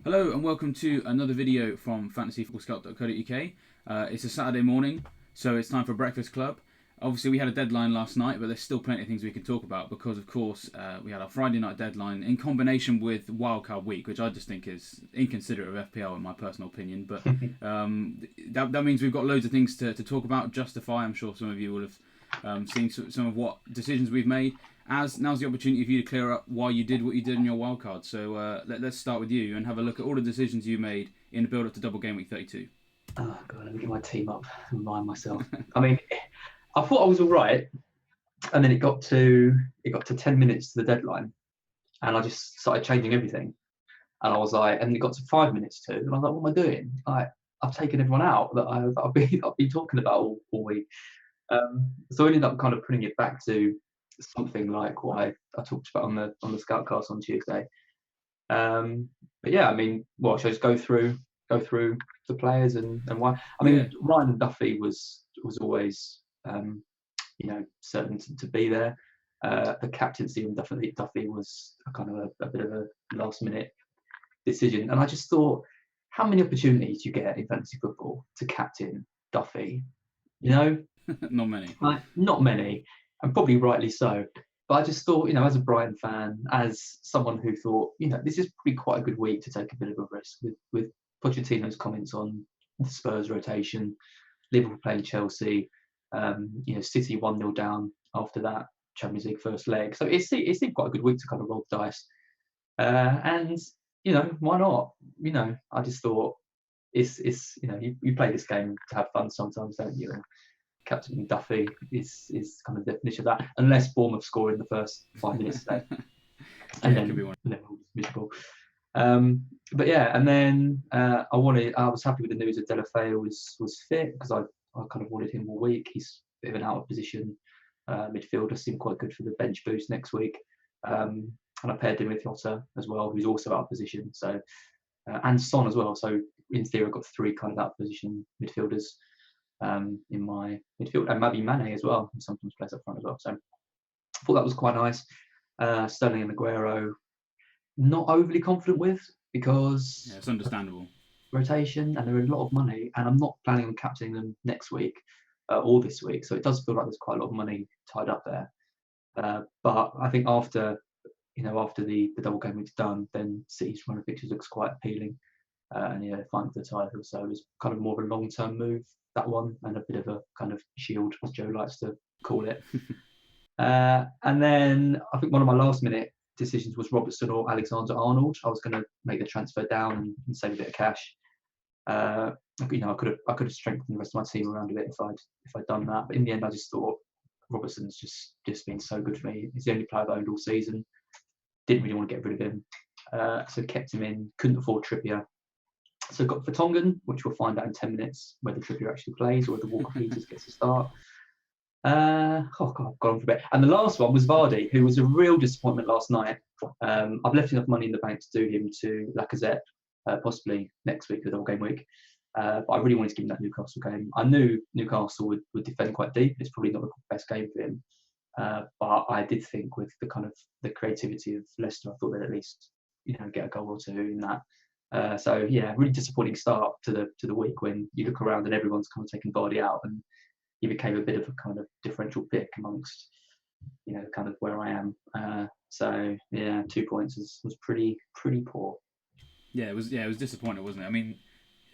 Hello and welcome to another video from fantasyfootballscout.co.uk. It's a Saturday morning, so it's time for Breakfast Club. Obviously, we had a deadline last night, but there's still plenty of things we can talk about because, of course, we had our Friday night deadline in combination with Wildcard week, which I just think is inconsiderate of FPL in my personal opinion. But that means we've got loads of things to talk about, justify. I'm sure some of you will have seen some of what decisions we've made. Now's the opportunity for you to clear up why you did what you did in your wildcard. So let's start with you and have a look at all the decisions you made in the build-up to Double Gameweek 32. Oh god, let me get my team up and remind myself. I mean, I thought I was all right, and then it got to 10 minutes to the deadline, and I just started changing everything. And I was like, and it got to 5 minutes to, and I was like, what am I doing? I've taken everyone out that I've been talking about all week. So I ended up kind of putting it back to something like what I talked about on the Scoutcast on Tuesday. But yeah, I mean, well, shall I just go through the players and why? I mean, Ryan Duffy was always certain to be there. The captaincy and Duffy was a kind of a bit of a last minute decision, and I just thought, how many opportunities do you get in fantasy football to captain Duffy? Not many. Not many, and probably rightly so. But I just thought, as a Brighton fan, as someone who thought, this is probably quite a good week to take a bit of a risk with Pochettino's comments on the Spurs rotation, Liverpool playing Chelsea, City 1-0 down after that Champions League first leg. So it seemed quite a good week to kind of roll the dice. And, why not? I just thought it's you play this game to have fun sometimes, don't you? And Captain Duffy is kind of the definition of that, unless Bournemouth score in the first 5 minutes today. And then, could be one. Miserable. But yeah, and then I was happy with the news that Delafeu was fit, because I kind of wanted him all week. He's a bit of an out of position midfielder, seemed quite good for the bench boost next week. And I paired him with Jota as well, who's also out of position. So and Son as well. So in theory, I've got three kind of out of position midfielders in my midfield, and maybe Mane as well, who sometimes plays up front as well. So I thought that was quite nice. Sterling and Aguero, not overly confident with, because it's understandable. Rotation, and they're a lot of money, and I'm not planning on captaining them next week or this week. So it does feel like there's quite a lot of money tied up there. But I think after the double game week's done, then City's run of fixtures looks quite appealing. And fighting for the title, so it was kind of more of a long-term move, that one, and a bit of a kind of shield, as Joe likes to call it. And then I think one of my last-minute decisions was Robertson or Alexander-Arnold. I was going to make the transfer down and save a bit of cash. I could have strengthened the rest of my team around a bit if I'd done that. But in the end, I just thought Robertson's just been so good for me. He's the only player I've owned all season. Didn't really want to get rid of him, so kept him in. Couldn't afford Trippier. So got Vertonghen, which we'll find out in 10 minutes whether Trippier actually plays or whether Walker Peters gets a start. I've gone on for a bit. And the last one was Vardy, who was a real disappointment last night. I've left enough money in the bank to do him to Lacazette, possibly next week, the double game week. But I really wanted to give him that Newcastle game. I knew Newcastle would defend quite deep. It's probably not the best game for him. But I did think with the kind of the creativity of Leicester, I thought they'd at least get a goal or two in that. So yeah, really disappointing start to the week when you look around and everyone's kind of taken Vardy out, and he became a bit of a kind of differential pick amongst kind of where I am. So yeah, 2 points was pretty poor. Yeah, it was disappointing, wasn't it? I mean,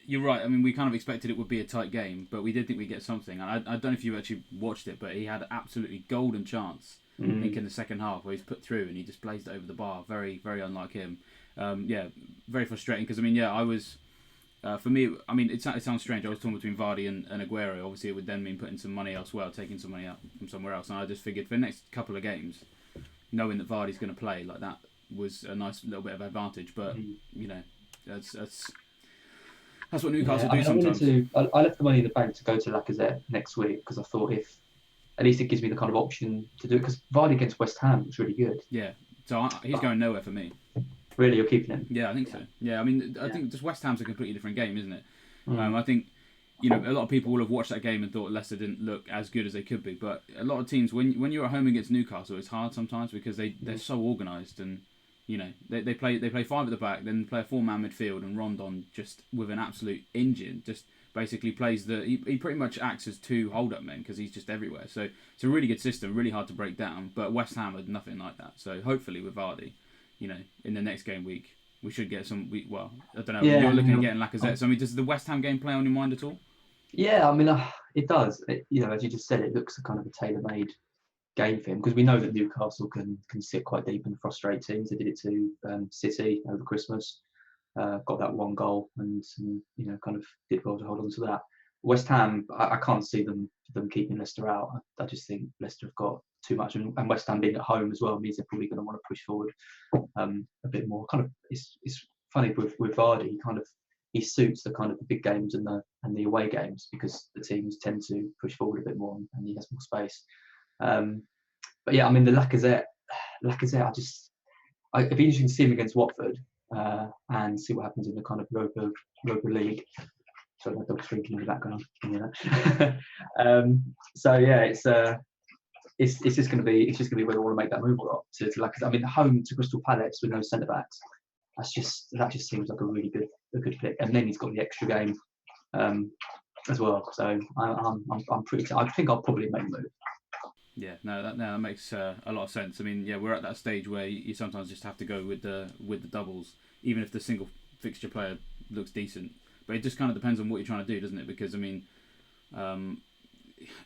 you're right. I mean, we kind of expected it would be a tight game, but we did think we'd get something. And I don't know if you actually watched it, but he had an absolutely golden chance, I think, in the second half, where he's put through and he just blazed it over the bar. Very, very unlike him. Very frustrating, because I was for me, I mean, it sounds strange. I was talking between Vardy and Aguero. Obviously, it would then mean putting some money elsewhere, taking some money out from somewhere else. And I just figured for the next couple of games, knowing that Vardy's going to play, like, that was a nice little bit of advantage. But that's what Newcastle do sometimes. I left the money in the bank to go to Lacazette next week, because I thought if at least it gives me the kind of option to do it, because Vardy against West Ham was really good. Yeah, so he's going nowhere for me. Really, you're keeping him? Yeah, I think so. Yeah, I mean, I think just West Ham's a completely different game, isn't it? I think a lot of people will have watched that game and thought Leicester didn't look as good as they could be. But a lot of teams, when you're at home against Newcastle, it's hard sometimes because they're so organised, and You know, they play five at the back, then play a four-man midfield, and Rondon just with an absolute engine, just basically plays he pretty much acts as two hold-up men because he's just everywhere. So it's a really good system, really hard to break down. But West Ham had nothing like that. So hopefully with Vardy, you know, in the next game week, we should get some. Well, I don't know. Yeah, you're looking at getting Lacazette. So I mean, does the West Ham game play on your mind at all? Yeah, I mean, it does. You know, as you just said, it looks a kind of a tailor-made game for him because we know that Newcastle can sit quite deep and frustrate teams. They did it to City over Christmas. Got that one goal and you know, kind of did well to hold on to that. West Ham, I can't see them keeping Leicester out. I just think Leicester have got too much, and West Ham being at home as well means they're probably going to want to push forward a bit more. Kind of, it's funny with Vardy. He suits the kind of the big games and the away games because the teams tend to push forward a bit more and he has more space. But yeah, I mean the Lacazette, it'd be interesting to see him against Watford and see what happens in the kind of Europa League. Sorry, my dog's drinking in the background. So yeah, it's just going to be whether I want to make that move or not to Lacazette. I mean, home to Crystal Palace with no centre backs. That just seems like a really good pick. And then he's got the extra game as well. So I'm pretty. I think I'll probably make a move. Yeah, that makes a lot of sense. I mean, yeah, we're at that stage where you sometimes just have to go with the doubles, even if the single fixture player looks decent. But it just kind of depends on what you're trying to do, doesn't it? Because I mean,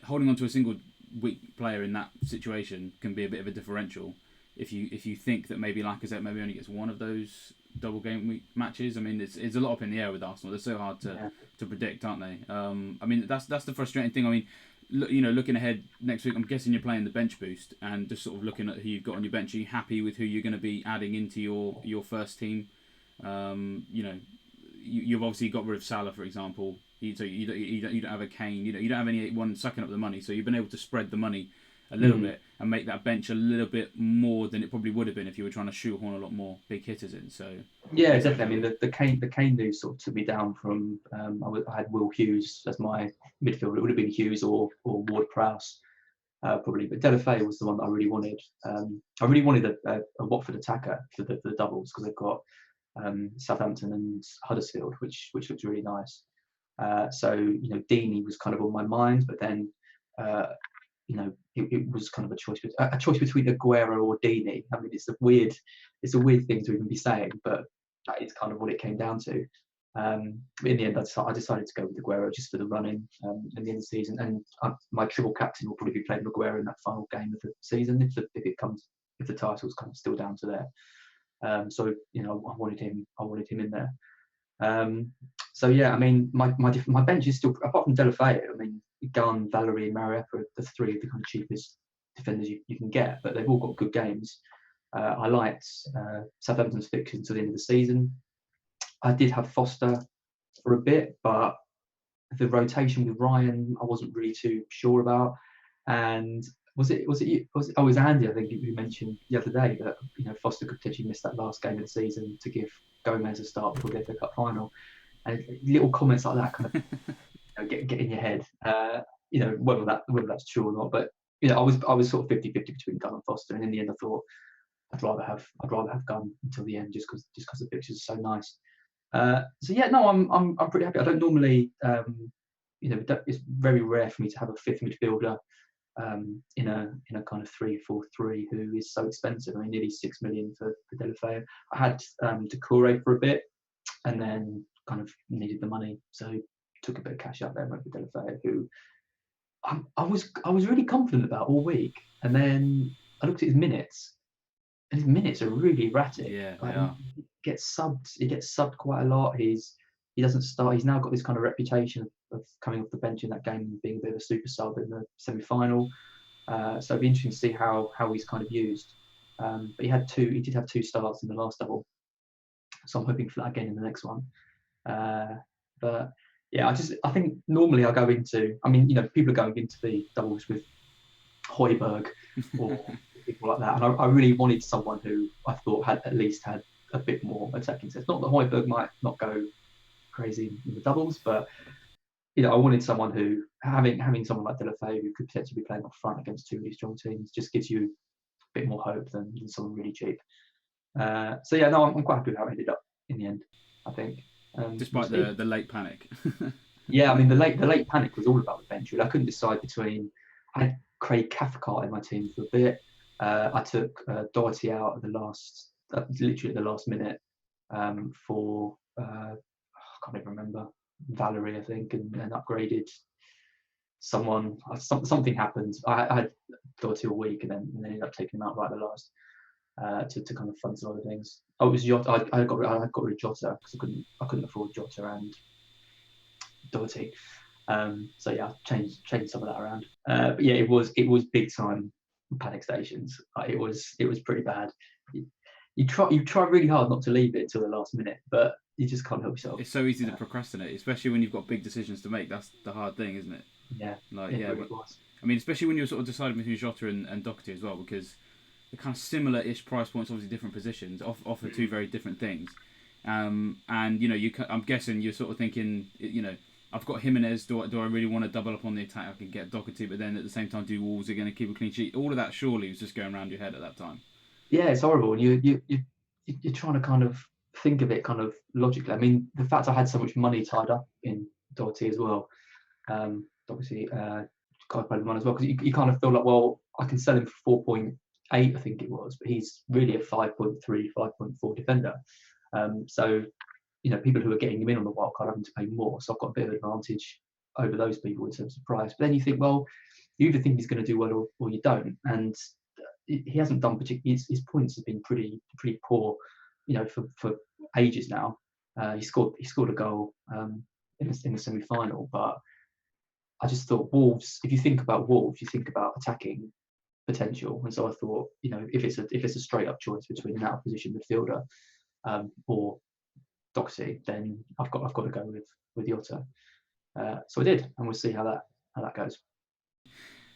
holding on to a single weak player in that situation can be a bit of a differential. If you think that maybe Lacazette maybe only gets one of those double game week matches, I mean it's a lot up in the air with Arsenal. They're so hard to predict, aren't they? I mean that's the frustrating thing. I mean, looking ahead next week, I'm guessing you're playing the bench boost and just sort of looking at who you've got on your bench. Are you happy with who you're going to be adding into your first team? You know, you've obviously got rid of Salah, for example. So you don't have a Kane. You don't have anyone sucking up the money. So you've been able to spread the money a little bit and make that bench a little bit more than it probably would have been if you were trying to shoehorn a lot more big hitters in. So yeah, definitely. I mean, the Kane news sort of took me down from I had Will Hughes as my midfielder. It would have been Hughes or Ward-Prowse probably, but Delafeu was the one that I really wanted. I really wanted a Watford attacker for the doubles because they've got Southampton and Huddersfield, which looks really nice. So you know, Deeney was kind of on my mind, but then you know, it was kind of a choice between Aguero or Deeney. I mean, it's a weird thing to even be saying, but that is kind of what it came down to. But in the end, I decided to go with Aguero just for the running in the end of the season, and my triple captain will probably be playing Aguero in that final game of the season if the title's kind of still down to there. So you know, I wanted him in there. So yeah, I mean, my bench is still, apart from Delafeu, I mean, Gunn, Valerie, and Mariappa are the three of the kind of cheapest defenders you can get, but they've all got good games. I liked Southampton's fixture until the end of the season. I did have Foster for a bit, but the rotation with Ryan, I wasn't really too sure about. And was it Andy, I think, who mentioned the other day that, you know, Foster could potentially miss that last game of the season to give Gomez a start before the FA Cup final. And little comments like that kind of you know, get in your head. You know, whether that's true or not, but you know, I was sort of 50-50 between Gunn and Foster, and in the end, I thought I'd rather have Gunn until the end, just because the pictures are so nice. So yeah, no, I'm pretty happy. I don't normally, you know, it's very rare for me to have a fifth midfielder in a kind of 3-4-3 who is so expensive. I mean, nearly 6 million for Delafeu. I had Doucouré for a bit, and then kind of needed the money, so took a bit of cash out there and went for Delafeu, who I was really confident about all week, and then I looked at his minutes, and his minutes are really erratic. Yeah, like, they are. He gets subbed quite a lot. He doesn't start. He's now got this kind of reputation of coming off the bench in that game and being a bit of a super sub in the semi-final. So it'd be interesting to see how he's kind of used. But he did have 2 starts in the last double, so I'm hoping for that again in the next one. But yeah, I think normally I go into, I mean, you know, people are going into the doubles with Højbjerg or people like that, and I really wanted someone who I thought had at least had a bit more attacking sense. Not that Højbjerg might not go crazy in the doubles, but you know, I wanted someone who, having someone like Delafeu who could potentially be playing up front against 2 really strong teams, just gives you a bit more hope than someone really cheap. So yeah, no, I'm quite happy with how it ended up in the end. I think, Despite the late panic. yeah, I mean the late panic was all about the bench. I couldn't decide between. I had Craig Cathcart in my team for a bit. I took Doherty out at the last, literally at the last minute, for I can't even remember, Valerie, I think, and upgraded someone. Something happened. I had Doherty all week, and then ended up taking him out right at the last. To kind of fund some other things. Oh, it was Jota. I got rid of Jota because I couldn't afford Jota and Doherty. So yeah, changed some of that around. But yeah, it was big time panic stations. It was pretty bad. You try really hard not to leave it till the last minute, but you just can't help yourself. It's so easy to procrastinate, especially when you've got big decisions to make. That's the hard thing, isn't it? Yeah, Like it really was. I mean, especially when you're sort of deciding between Jota and Doherty as well, because they're kind of similar-ish price points, obviously different positions, offer two very different things. And I'm guessing you're sort of thinking, I've got Jimenez. Do I really want to double up on the attack? I can get Doherty, but then at the same time, do Wolves are going to keep a clean sheet? All of that surely was just going around your head at that time. Yeah, it's horrible. And you're trying to kind of think of it kind of logically. I mean, the fact I had so much money tied up in Doherty as well, obviously, quite played the money as well, because you kind of feel like, well, I can sell him for 4.8, I think it was, but he's really a 5.3, 5.4 defender. So, people who are getting him in on the wildcard are having to pay more. So I've got a bit of advantage over those people in terms of price. But then you think, well, you either think he's going to do well or you don't. And he hasn't done particularly. His points have been pretty poor, for ages now. He scored a goal in the semi-final, but I just thought Wolves. If you think about Wolves, you think about attacking potential, and so I thought, if it's a straight up choice between an out of position midfielder or Doxy, then I've got to go with Jota. So I did, and we'll see how that goes.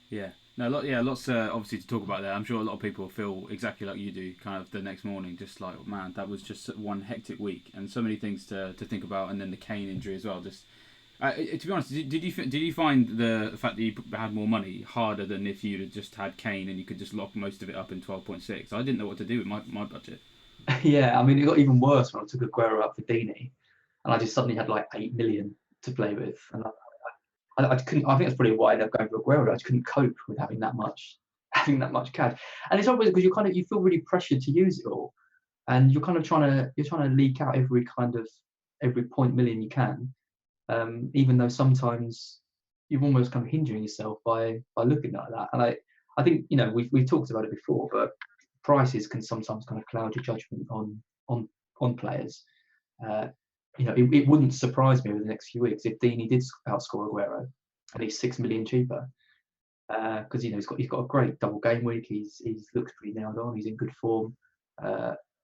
Yeah, no, lots obviously to talk about there. I'm sure a lot of people feel exactly like you do, kind of the next morning, just like, man, that was just one hectic week, and so many things to think about, and then the Kane injury as well. Just to be honest, did you find the fact that you had more money harder than if you'd have just had Kane and you could just lock most of it up in 12.6? I didn't know what to do with my budget. Yeah, I mean, it got even worse when I took Aguero up for Dini, and I just suddenly had like 8 million to play with, and I couldn't. I think that's probably why they're going for Aguero. I just couldn't cope with having that much cash, and it's always because you feel really pressured to use it all, and you're kind of trying to leak out every point million you can, even though sometimes you're almost kind of hindering yourself by looking like that. And I think we've talked about it before, but prices can sometimes kind of cloud your judgment on players. It wouldn't surprise me over the next few weeks if Dini did outscore Aguero, and he's 6 million cheaper. Because he's got a great double game week. He's looks pretty nailed on. He's in good form.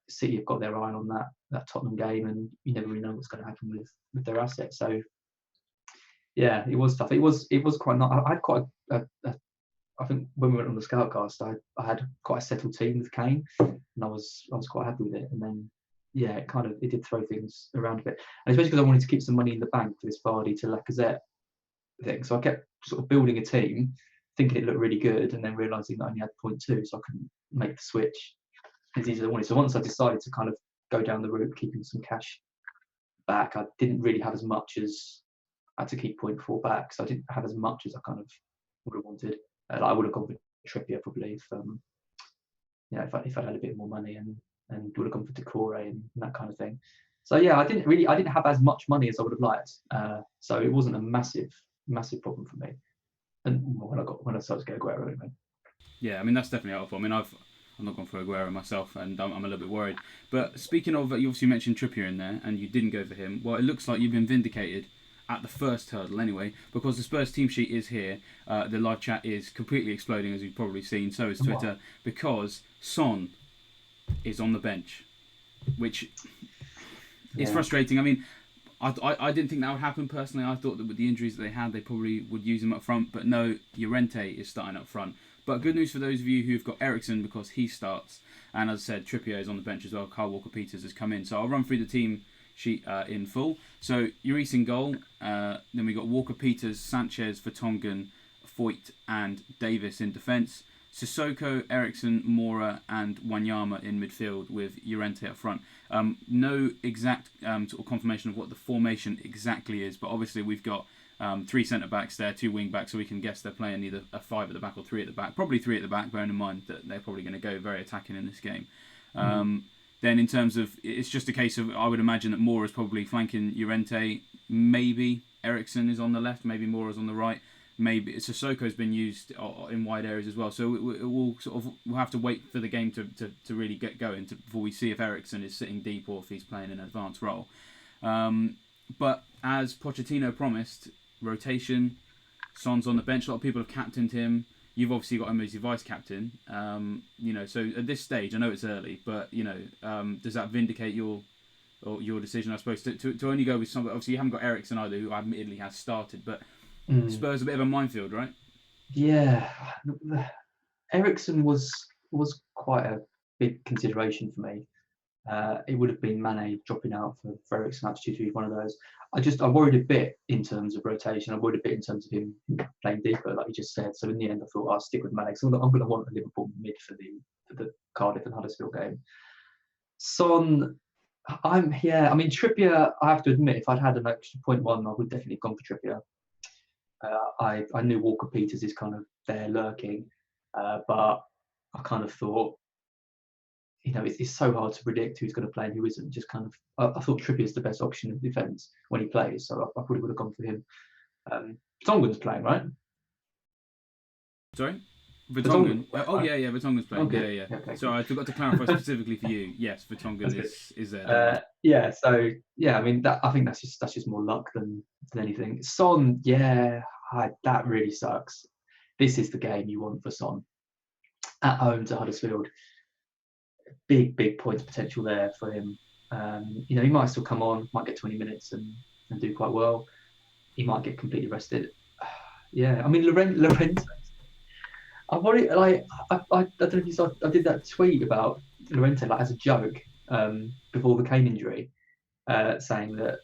City have got their eye on that Tottenham game, and you never really know what's going to happen with their assets. So yeah, it was tough. It was quite not. I had quite I think when we went on the Scoutcast, I had quite a settled team with Kane, and I was quite happy with it. And then yeah, it did throw things around a bit, and especially because I wanted to keep some money in the bank for this Vardy to Lacazette thing. So I kept sort of building a team, thinking it looked really good, and then realising that I only had 0.2, so I couldn't make the switch as easy as I wanted. So once I decided to kind of go down the route, keeping some cash back, I didn't really have as much as I had to keep 0.4 back, so I didn't have as much as I kind of would have wanted. I would have gone for Trippier probably if I'd had a bit more money, and would have gone for Decore and that kind of thing. So yeah, I didn't have as much money as I would have liked. So it wasn't a massive problem for me. And when I started to get Aguero anyway. Yeah, I mean that's definitely helpful. I mean I'm not going for Aguero myself, and I'm a little bit worried. But speaking of, you obviously mentioned Trippier in there, and you didn't go for him. Well, it looks like you've been vindicated at the first hurdle anyway, because the Spurs team sheet is here. The live chat is completely exploding, as you've probably seen. So is Twitter, because Son is on the bench, which is frustrating. I mean, I didn't think that would happen personally. I thought that with the injuries that they had, they probably would use him up front. But no, Llorente is starting up front. But good news for those of you who've got Eriksen, because he starts. And as I said, Trippier is on the bench as well. Kyle Walker-Peters has come in. So I'll run through the team sheet in full. So Lloris in goal. Then we got Walker-Peters, Sanchez, Vertonghen, Foyt and Davis in defence. Sissoko, Ericsson, Mora, and Wanyama in midfield with Llorente up front. No exact sort of confirmation of what the formation exactly is, but obviously we've got 3 centre backs there, 2 wing backs, so we can guess they're playing either a 5 at the back or 3 at the back. Probably 3 at the back, bearing in mind that they're probably going to go very attacking in this game. Then in terms of, it's just a case of, I would imagine that Moore is probably flanking Llorente. Maybe Ericsson is on the left, maybe Moore is on the right. Maybe Sissoko's been used in wide areas as well. So we'll have to wait for the game to really get going before we see if Ericsson is sitting deep or if he's playing an advanced role. But as Pochettino promised, rotation, Son's on the bench. A lot of people have captained him. You've obviously got him as your vice captain. So at this stage, I know it's early, but does that vindicate your decision? I suppose to only go with somebody. Obviously, you haven't got Ericsson either, who admittedly has started, but Spurs a bit of a minefield, right? Yeah, Ericsson was quite a big consideration for me. It would have been Mane dropping out for Ericsson. That's due to be one of those. I worried a bit in terms of rotation. I worried a bit in terms of him playing deeper, like you just said. So in the end, I thought I'll stick with Mane. So I'm going to want a Liverpool mid for the Cardiff and Huddersfield game. Son, Trippier. I have to admit, if I'd had an extra 0.1, I would definitely have gone for Trippier. I knew Walker Peters is kind of there lurking, but I kind of thought, it's so hard to predict who's going to play and who isn't. Just kind of, I thought Trippier's the best option in defence when he plays, so I probably would have gone for him. Vertonghen's playing, right? Sorry? Vertonghen? Yeah, Vertonghen's playing. Okay. Yeah. Okay, so I forgot to clarify specifically for you. Yes, Vertonghen is there. I think that's just more luck than anything. Son, that really sucks. This is the game you want for Son. At home to Huddersfield. Big points potential there for him. He might still come on, might get 20 minutes and do quite well. He might get completely rested. Llorente. I worry, I don't know if you saw, I did that tweet about Llorente as a joke before the Kane injury, saying that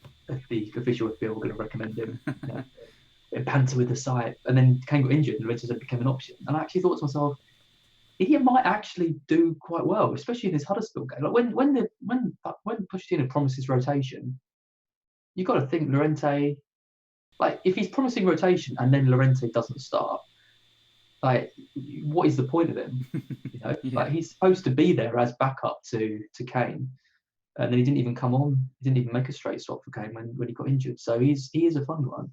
the official would were going to recommend him. Banter with the site, and then Kane got injured and Llorente became an option. And I actually thought to myself, he might actually do quite well, especially in this Huddersfield game. Like when Pochettino promises rotation, you got to think Llorente. Like if he's promising rotation and then Llorente doesn't start, like what is the point of him? Like he's supposed to be there as backup to Kane, and then he didn't even come on. He didn't even make a straight swap for Kane when he got injured. So he is a fun one.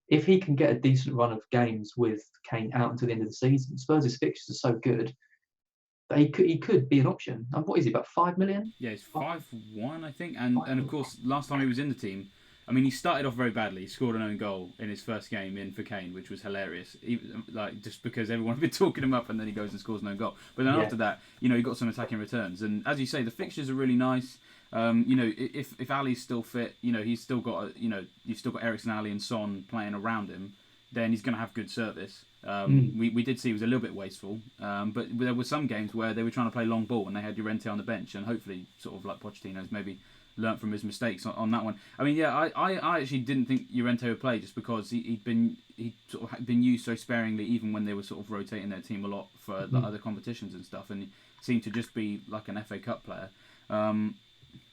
If he can get a decent run of games with Kane out until the end of the season, Spurs' fixtures are so good that he could be an option. And what is he, about 5 million? Yeah, it's 5-1, I think. And of course, last time he was in the team, he started off very badly. He scored an own goal in his first game in for Kane, which was hilarious. Just because everyone had been talking him up, and then he goes and scores an own goal. But then after that, he got some attacking returns. And as you say, the fixtures are really nice. If Ali's still fit, he's still got you've still got Ericsson, Ali, and Son playing around him, then he's going to have good service. We did see he was a little bit wasteful, but there were some games where they were trying to play long ball and they had Llorente on the bench, and hopefully, sort of like Pochettino's maybe learnt from his mistakes on that one. I actually didn't think Llorente would play just because he'd sort of been used so sparingly, even when they were sort of rotating their team a lot for the other competitions and stuff, and he seemed to just be like an FA Cup player.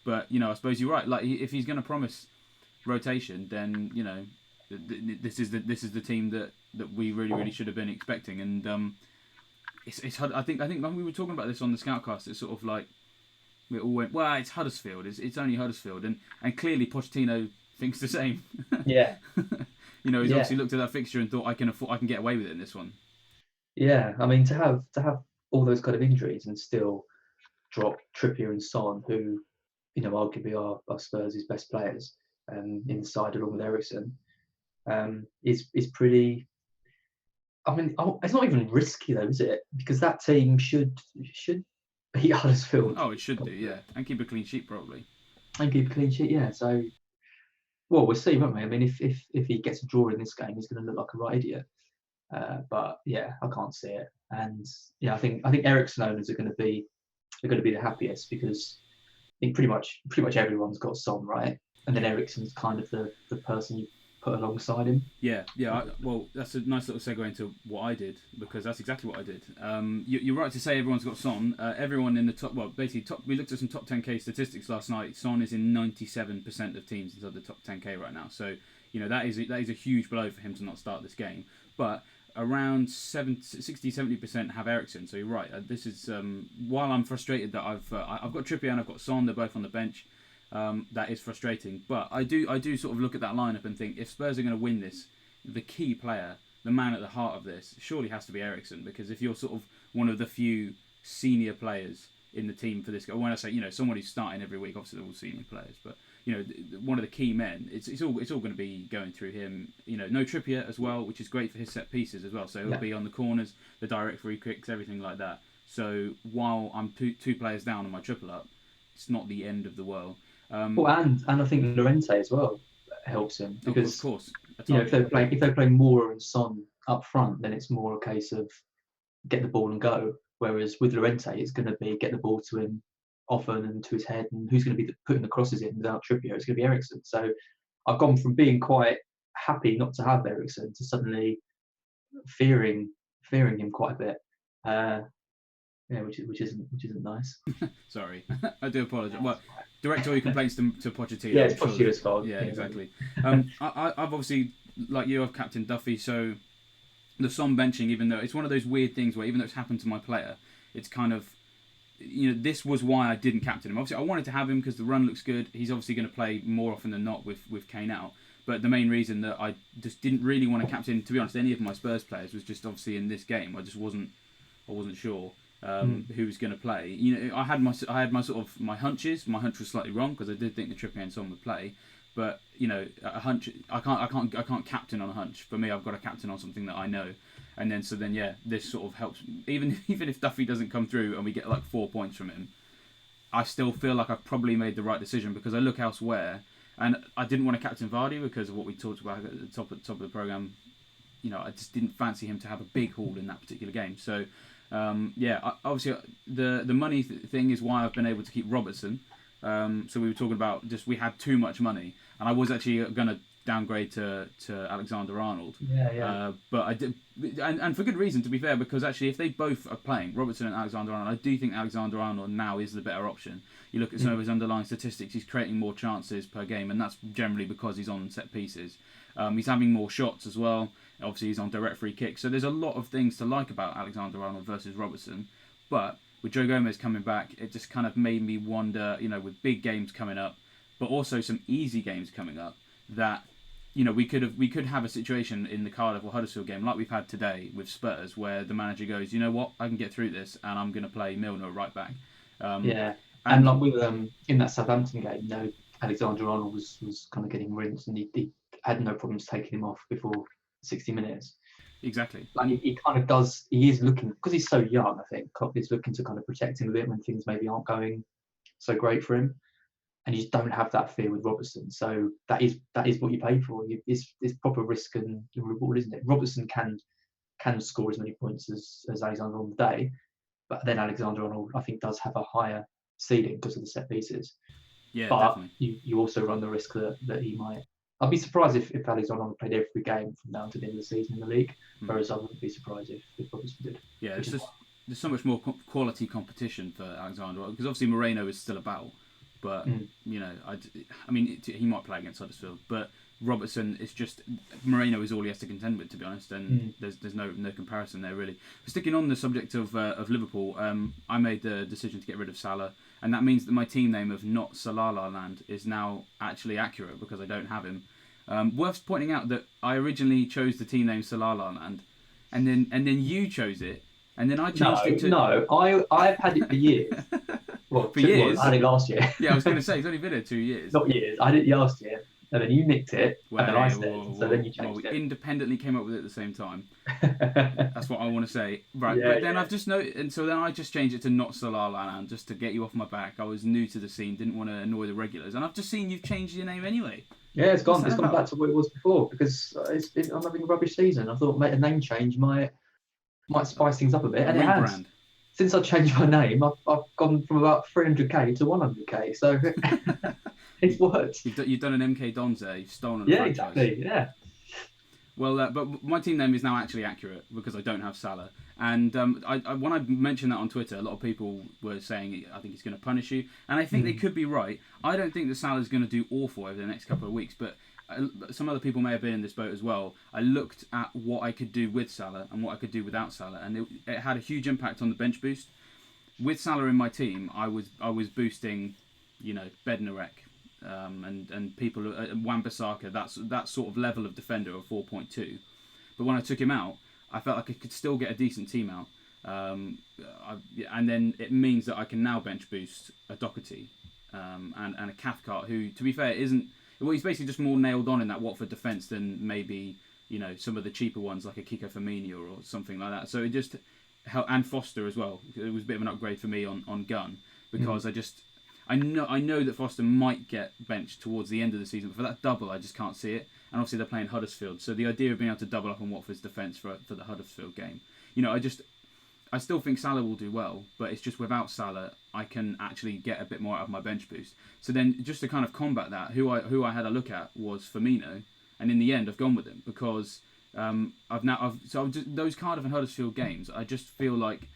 But I suppose you're right. Like if he's going to promise rotation, then this is the team that we really should have been expecting. And it's I think when we were talking about this on the Scoutcast, it's sort of like we all went, well, it's Huddersfield. It's only Huddersfield, and clearly Pochettino thinks the same. Yeah. He's obviously looked at that fixture and thought I can get away with it in this one. Yeah, to have all those kind of injuries and still drop Trippier and Son, who arguably are Spurs' best players, inside along with Ericsson, is pretty. It's not even risky though, is it? Because that team should beat Huddersfield. Oh, it should do, yeah, and keep a clean sheet probably. And keep a clean sheet, yeah. So, well, we'll see, won't we? If he gets a draw in this game, he's going to look like a right idiot. But yeah, I can't see it. And I think Ericsson owners are going to be the happiest, because I think pretty much everyone's got Son, right? And then Ericsson's kind of the person put alongside him. Yeah. Well, that's a nice little segue into what I did, because that's exactly what I did. You're right to say everyone's got Son. Everyone in the top, well, basically top. We looked at some top 10k statistics last night. Son is in 97% of teams inside the top 10k right now. So that is a huge blow for him to not start this game. But around 60-70% have Eriksen. So you're right. This is while I'm frustrated that I've got Trippier and I've got Son. They're both on the bench. That is frustrating, but I do sort of look at that lineup and think if Spurs are going to win this, the key player, the man at the heart of this, surely has to be Eriksen, because if you're sort of one of the few senior players in the team for this, when I say someone who's starting every week, obviously they're all senior players, but one of the key men, it's all going to be going through him. No Trippier as well, which is great for his set pieces as well. So he'll be on the corners, the direct free kicks, everything like that. So while I'm two players down on my triple up, it's not the end of the world. And I think Llorente as well helps him, because of course, if they're playing Moura and Son up front, then it's more a case of get the ball and go. Whereas with Llorente, it's going to be get the ball to him often and to his head, and who's going to be putting the crosses in without Trippier? It's going to be Eriksen. So I've gone from being quite happy not to have Eriksen to suddenly fearing him quite a bit. Which isn't nice. Sorry, I do apologise. Well, direct all your complaints to Pochettino. Yeah, it's Pochettino's fault. Yeah, exactly. I've obviously, like you, I've captained Duffy, so the Son benching, even though it's one of those weird things where even though it's happened to my player, it's kind of, this was why I didn't captain him. Obviously, I wanted to have him because the run looks good. He's obviously going to play more often than not with Kane out. But the main reason that I just didn't really want to captain, to be honest, any of my Spurs players was just obviously in this game. I wasn't sure. Who was going to play? I had my sort of my hunches. My hunch was slightly wrong because I did think the Trippier and Son would play, but a hunch. I can't captain on a hunch. For me, I've got to captain on something that I know, and then this sort of helps. Even if Duffy doesn't come through and we get like 4 points from him, I still feel like I've probably made the right decision because I look elsewhere, and I didn't want to captain Vardy because of what we talked about at the top of the program. I just didn't fancy him to have a big haul in that particular game. So. Obviously the money thing is why I've been able to keep Robertson. So we were talking about we had too much money, and I was actually going to downgrade to Alexander-Arnold. But I did, and for good reason, to be fair, because actually if they both are playing, Robertson and Alexander-Arnold, I do think Alexander-Arnold now is the better option. You look at some of his underlying statistics, he's creating more chances per game, and that's generally because he's on set pieces. He's having more shots as well. Obviously, he's on direct free kicks. So there's a lot of things to like about Alexander-Arnold versus Robertson. But with Joe Gomez coming back, it just kind of made me wonder, with big games coming up, but also some easy games coming up, that we could have a situation in the Cardiff or Huddersfield game like we've had today with Spurs, where the manager goes, you know what, I can get through this, and I'm going to play Milner right back. And like with in that Southampton game, Alexander-Arnold was kind of getting rinsed, and he had no problems taking him off before 60 minutes. Exactly. Like he kind of does. He is looking, because he's so young. I think Klopp is looking to kind of protect him a bit when things maybe aren't going so great for him, and you just don't have that fear with Robertson. So that is what you pay for. It's proper risk and reward, isn't it? Robertson can score as many points as Alexander on the day, but then Alexander-Arnold, I think, does have a higher ceiling because of the set pieces. Yeah, but definitely. You also run the risk that he might. I'd be surprised if Alexander-Arnold played every game from now to the end of the season in the league, whereas I wouldn't be surprised if Robertson did. Yeah, there's so much more quality competition for Alexander, because obviously Moreno is still about, but I mean he might play against Huddersfield, but Robertson is just, Moreno is all he has to contend with, to be honest, and there's no comparison there really. Sticking on the subject of Liverpool, I made the decision to get rid of Salah, and that means that my team name of not Salah Land is now actually accurate because I don't have him. Worth pointing out that I originally chose the team name Salah Land, and then you chose it, and then I changed it to... No, I've had it for years. Well, for years? I had it last year. Yeah, I was going to say, it's only been here 2 years. Not years. I did it last year, and then you nicked it, and then I said, so then you changed it. We independently came up with it at the same time. That's what I want to say. Right, yeah, but then I've just noticed, and so then I just changed it to not Salah Land, just to get you off my back. I was new to the scene, didn't want to annoy the regulars, and I've just seen you've changed your name anyway. Yeah, it's gone. It's gone back to what it was before, because I'm having a rubbish season. I thought a name change might spice things up a bit, and it has. Since I changed my name, I've gone from about 300k to 100k. So It's worked. You've done an MK Dons there. You've stolen a Yeah, franchise. exactly. Yeah. Well, but my team name is now actually accurate because I don't have Salah. And I when I mentioned that on Twitter, a lot of people were saying, I think he's going to punish you. And I think they could be right. I don't think that Salah's going to do awful over the next couple of weeks. But some other people may have been in this boat as well. I looked at what I could do with Salah and what I could do without Salah. And it had a huge impact on the bench boost. With Salah in my team, I was boosting, Bednarek. And people, Wan-Bissaka, that sort of level of defender of 4.2. But when I took him out, I felt like I could still get a decent team out. And then it means that I can now bench boost a Doherty and a Cathcart, who, to be fair, isn't... Well, he's basically just more nailed on in that Watford defence than maybe, some of the cheaper ones like a Kiko Firmino or something like that. So it just... And Foster as well. It was a bit of an upgrade for me on Gunn, because I know that Foster might get benched towards the end of the season, but for that double, I just can't see it. And obviously they're playing Huddersfield, so the idea of being able to double up on Watford's defence for the Huddersfield game, I still think Salah will do well, but it's just without Salah, I can actually get a bit more out of my bench boost. So then, just to kind of combat that, who I had a look at was Firmino, and in the end, I've gone with him because those Cardiff and Huddersfield games, I just feel like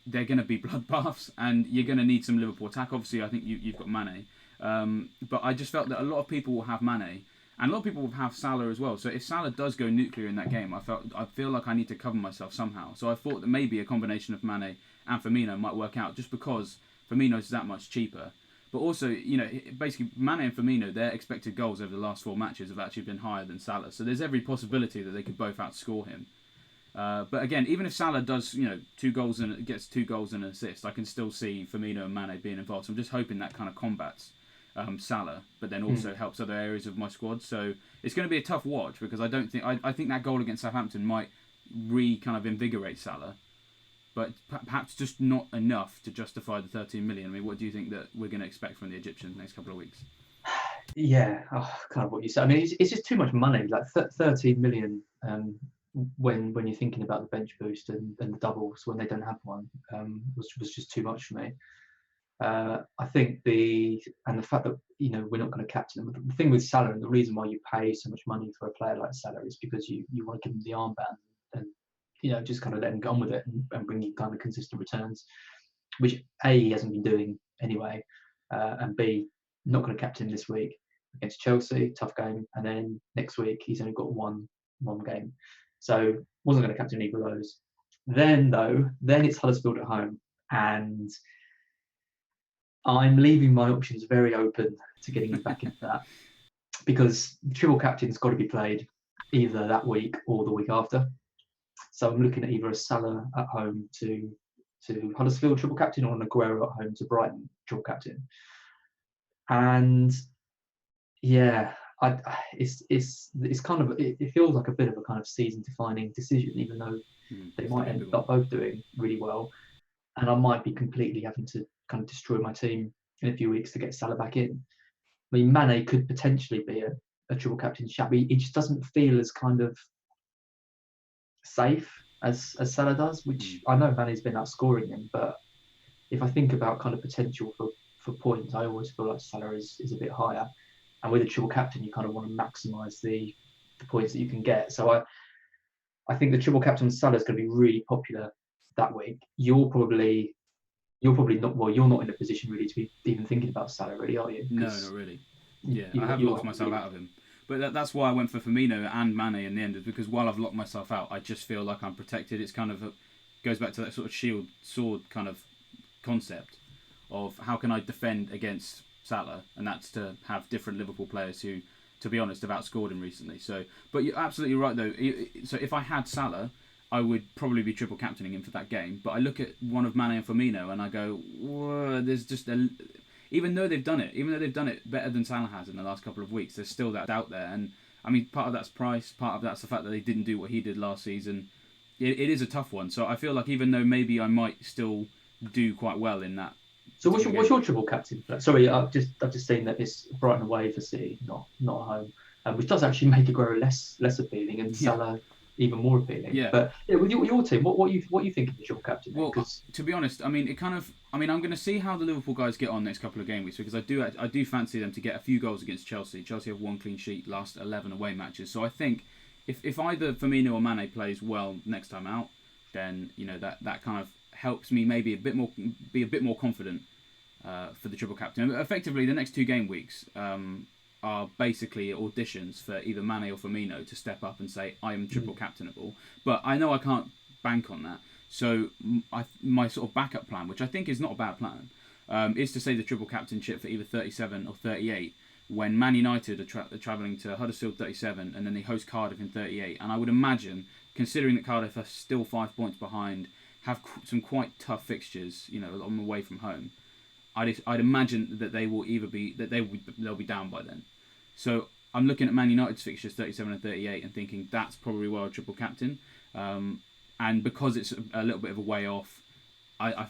they're going to be bloodbaths, and you're going to need some Liverpool attack. Obviously, I think you've got Mane. But I just felt that a lot of people will have Mane, and a lot of people will have Salah as well. So if Salah does go nuclear in that game, I feel like I need to cover myself somehow. So I thought that maybe a combination of Mane and Firmino might work out, just because Firmino's that much cheaper. But also, basically, Mane and Firmino, their expected goals over the last 4 matches have actually been higher than Salah. So there's every possibility that they could both outscore him. But again, even if Salah does, 2 goals and gets 2 goals and an assist, I can still see Firmino and Mane being involved. So I'm just hoping that kind of combats Salah, but then also helps other areas of my squad. So it's going to be a tough watch, because I think that goal against Southampton might kind of invigorate Salah, but perhaps just not enough to justify the 13 million. I mean, what do you think that we're going to expect from the Egyptians next couple of weeks? Yeah, kind of what you said. I mean, it's just too much money. Like 13 million. When you're thinking about the bench boost and the doubles when they don't have one, was just too much for me. I think the fact that we're not going to captain them. The thing with Salah, and the reason why you pay so much money for a player like Salah, is because you want to give him the armband and just kind of let him go on with it and bring you kind of consistent returns, which A, he hasn't been doing anyway, and B, not going to captain this week against Chelsea, tough game, and then next week he's only got one game. So wasn't going to captain either of those. Then it's Huddersfield at home, and I'm leaving my options very open to getting you back into that, because the triple captain's got to be played either that week or the week after. So I'm looking at either a Salah at home to Huddersfield triple captain, or an Aguero at home to Brighton triple captain. And yeah, it's kind of, it feels like a bit of a kind of season defining decision, even though they might end up both doing really well, and I might be completely having to kind of destroy my team in a few weeks to get Salah back in. I mean, Mane could potentially be a triple captain shout, but it just doesn't feel as kind of safe as Salah does, which I know Mane's been outscoring him, but if I think about kind of potential for points, I always feel like Salah is a bit higher. And with a triple captain, you kind of want to maximise the points that you can get. So I think the triple captain Salah is going to be really popular that week. You're probably not. Well, you're not in a position really to be even thinking about Salah, really, are you? No, not really. Yeah, I have locked myself out of him. But that's why I went for Firmino and Mane in the end, because while I've locked myself out, I just feel like I'm protected. It's kind of goes back to that sort of shield sword kind of concept of how can I defend against Salah, and that's to have different Liverpool players who, to be honest, have outscored him recently. So, but you're absolutely right though. So if I had Salah, I would probably be triple captaining him for that game. But I look at one of Mane and Firmino and I go, whoa, there's just even though they've done it better than Salah has in the last couple of weeks, there's still that doubt there. And I mean, part of that's price, part of that's the fact that they didn't do what he did last season. It is a tough one. So I feel like even though maybe I might still do quite well in that. So what's your triple captain? Sorry, I've just seen that it's Brighton away for City, not at home, which does actually make Aguero less appealing, and Salah even more appealing. Yeah. But yeah, with your team, what you think of the triple captain? Well, Because to be honest, I mean, I'm going to see how the Liverpool guys get on next couple of game weeks, because I do fancy them to get a few goals against Chelsea. Chelsea have one clean sheet last 11 away matches, so I think if either Firmino or Mane plays well next time out, then that kind of helps me maybe be a bit more confident for the triple captain. Effectively, the next 2 game weeks are basically auditions for either Mane or Firmino to step up and say, I am triple captainable. But I know I can't bank on that. So my sort of backup plan, which I think is not a bad plan, is to say the triple captainship for either 37 or 38 when Man United are travelling to Huddersfield 37 and then they host Cardiff in 38. And I would imagine, considering that Cardiff are still 5 points behind, have some quite tough fixtures, on the way from home, I'd imagine that they'll be down by then. So I'm looking at Man United's fixtures 37 and 38 and thinking that's probably where I'll triple captain. And because it's a little bit of a way off, a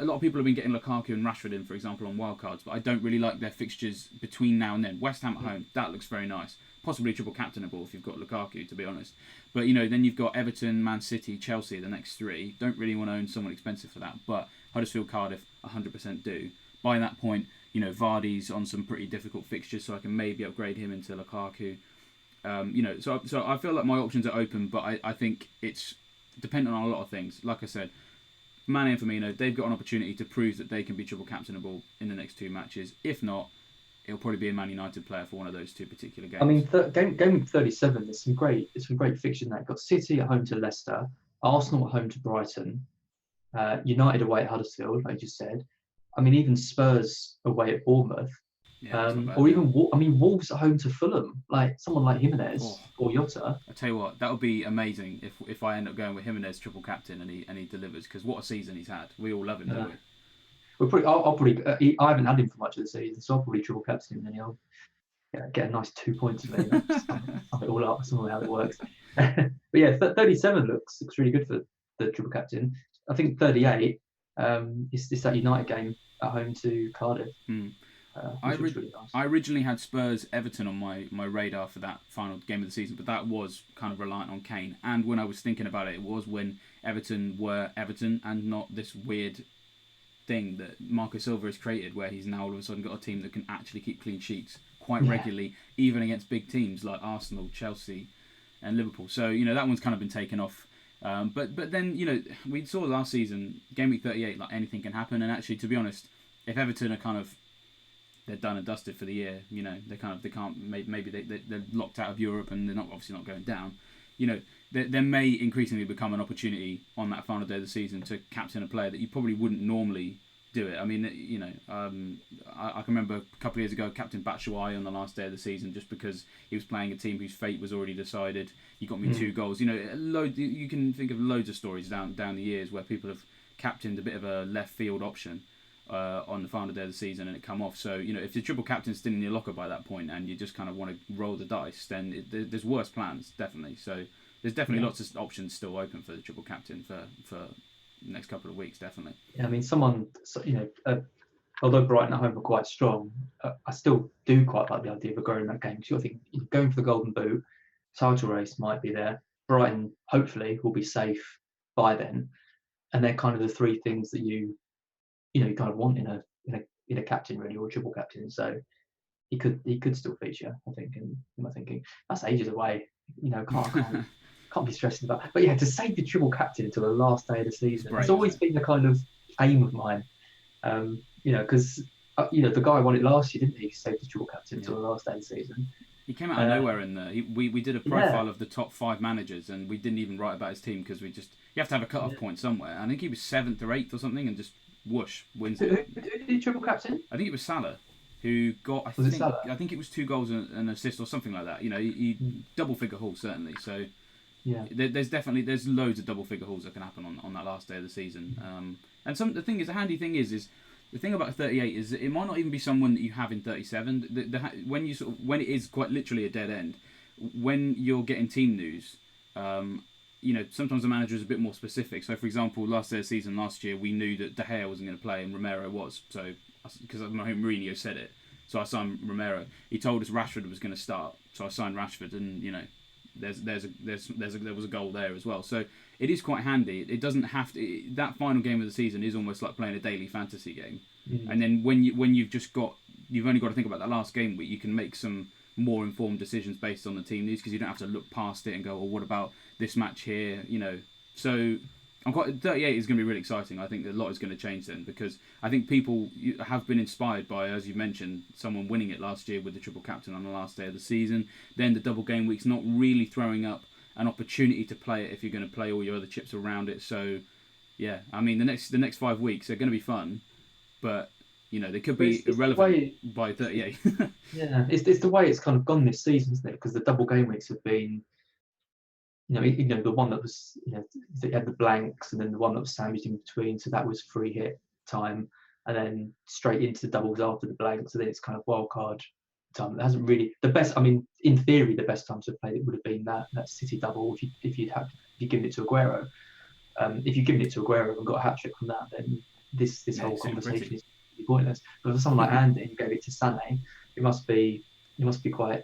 lot of people have been getting Lukaku and Rashford in, for example, on wildcards, but I don't really like their fixtures between now and then. West Ham at home, that looks very nice. Possibly triple captainable if you've got Lukaku, to be honest. But then you've got Everton, Man City, Chelsea, the next 3. Don't really want to own someone expensive for that, but Huddersfield, Cardiff, 100% do. By that point, Vardy's on some pretty difficult fixtures, so I can maybe upgrade him into Lukaku. So I feel like my options are open, but I think it's dependent on a lot of things. Like I said, Mane and Firmino, they've got an opportunity to prove that they can be triple captainable in the next 2 matches. If not, it'll probably be a Man United player for one of those 2 particular games. I mean, game 37, there's some great fixtures in that. You've got City at home to Leicester, Arsenal at home to Brighton, United away at Huddersfield, like you just said. I mean, even Spurs away at Bournemouth. Yeah, or even Wolves at home to Fulham, like someone like Jimenez or Jota. I tell you what, that would be amazing if I end up going with Jimenez triple captain and he delivers, because what a season he's had. We all love him, don't we? I haven't had him for much of the season, so I'll probably triple captain him, and he'll get a nice 2 points for me. Sum it all up, some of how it works. But yeah, 37 looks really good for the triple captain. I think 38 is that United game at home to Cardiff. Really nice. I originally had Spurs Everton on my radar for that final game of the season, but that was kind of reliant on Kane. And when I was thinking about it, it was when Everton were Everton and not this weird thing that Marco Silva has created, where he's now all of a sudden got a team that can actually keep clean sheets quite regularly, even against big teams like Arsenal, Chelsea, and Liverpool. So that one's kind of been taken off. But then we saw last season, game week 38, like anything can happen. And actually, to be honest, if Everton are kind of they're done and dusted for the year, they can't maybe they're locked out of Europe and they're obviously not going down. There may increasingly become an opportunity on that final day of the season to captain a player that you probably wouldn't normally do it. I mean, I can remember a couple of years ago, Captain Batshuayi on the last day of the season, just because he was playing a team whose fate was already decided. He got me 2 goals. You can think of loads of stories down the years where people have captained a bit of a left field option on the final day of the season and it come off. So if the triple captain's still in your locker by that point and you just kind of want to roll the dice, then there's worse plans, definitely. So there's definitely lots of options still open for the triple captain for the next couple of weeks, definitely. Yeah, I mean, although Brighton at home are quite strong, I still do quite like the idea of going in that game. So I think going for the Golden Boot, title race might be there. Brighton hopefully will be safe by then, and they're kind of the 3 things that you kind of want in a captain, really, or a triple captain. So he could still feature, I think. And am I thinking that's ages away? Can't be stressing about. But yeah, to save the triple captain until the last day of the season, it's always been the kind of aim of mine. Because the guy won it last year, didn't he? He saved the triple captain until the last day of the season. He came out of nowhere in there. We did a profile of the top 5 managers, and we didn't even write about his team because you have to have a cut-off point somewhere. I think he was 7th or 8th or something, and just whoosh, wins it. Who did he triple captain? I think it was Salah, who got, I think it was 2 goals and an assist or something like that. He double figure haul, certainly. So there's loads of double figure hauls that can happen on that last day of the season. And the handy thing is the thing about 38 is that it might not even be someone that you have in 37. When it is quite literally a dead end, when you're getting team news, sometimes the manager is a bit more specific. So, for example, last day of the season last year, we knew that De Gea wasn't going to play and Romero was. So, because Mourinho said it, so I signed Romero. He told us Rashford was going to start, so I signed Rashford, and there was a goal there as well. So it is quite handy. It doesn't have to. That final game of the season is almost like playing a daily fantasy game. And then when you've only got to think about that last game week, you can make some more informed decisions based on the team news, because you don't have to look past it and go, well, what about this match here? So 38 is going to be really exciting. I think a lot is going to change then, because I think people have been inspired by, as you mentioned, someone winning it last year with the triple captain on the last day of the season. Then the double game week's not really throwing up an opportunity to play it if you're going to play all your other chips around it. So yeah, I mean the next 5 weeks are going to be fun, but they could be irrelevant by 38. Yeah, it's the way it's kind of gone this season, isn't it? Because the double game weeks have been, the one that was, that had the blanks, and then the one that was sandwiched in between, so that was free hit time, and then straight into the doubles after the blanks, so then it's kind of wildcard time. It hasn't really the best. I mean, in theory, the best time to have played it would have been that City double if you'd given it to Aguero. If you'd given it to Aguero and got a hat trick from that, then this whole conversation is pointless. But for someone like Andy who gave it to Sané, it must be quite.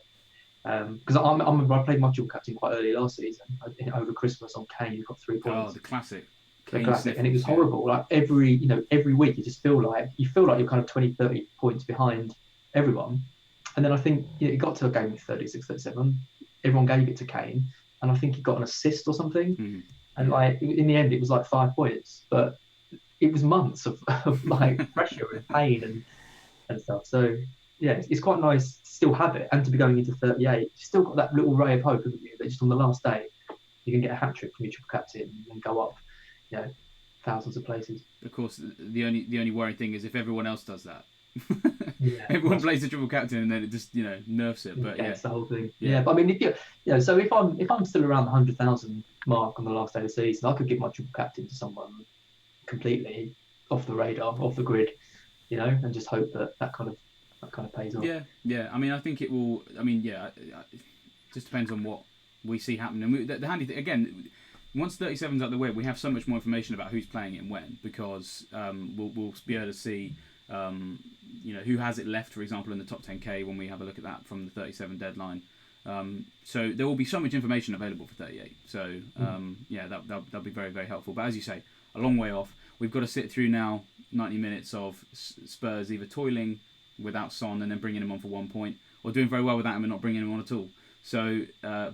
Because I played my dual captain quite early last season over Christmas on Kane. You got 3 points. Oh, the classic. And it was horrible. Like every week, you just feel like you're kind of 20, 30 points behind everyone. And then I think it got to a game with 36, 37. Everyone gave it to Kane, and I think he got an assist or something. Mm-hmm. And like in the end, it was like 5 points, but it was months of like pressure and pain and stuff. So yeah, it's quite nice to still have it, and to be going into 38. You've still got that little ray of hope, haven't you? That just on the last day, you can get a hat trick from your triple captain and go up, thousands of places. Of course, the only worrying thing is if everyone else does that. Yeah, everyone plays the triple captain, and then it just nerfs it. But it's the whole thing. Yeah, but I mean, so if I'm still around the 100,000 mark on the last day of the season, I could give my triple captain to someone completely off the radar, off the grid, and just hope that kind of pays off. Yeah. I mean, I think it will. I mean, it just depends on what we see happening. And the handy thing again, once 37's out the way, we have so much more information about who's playing it and when, because we'll be able to see. Who has it left, for example, in the top 10k when we have a look at that from the 37 deadline. So there will be so much information available for 38. So that'll be very, very helpful. But as you say, a long way off. We've got to sit through now 90 minutes of Spurs either toiling without Son and then bringing him on for 1 point, or doing very well without him and not bringing him on at all. So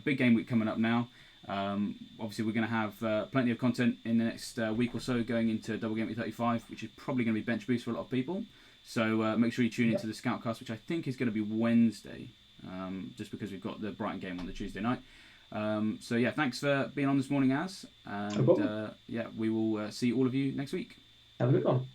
big game week coming up now. Obviously, we're going to have plenty of content in the next week or so going into Double Gameweek 35, which is probably going to be bench boost for a lot of people. So make sure you tune into the Scoutcast, which I think is going to be Wednesday, just because we've got the Brighton game on the Tuesday night. Thanks for being on this morning, Az. And we will see all of you next week. Have a good one.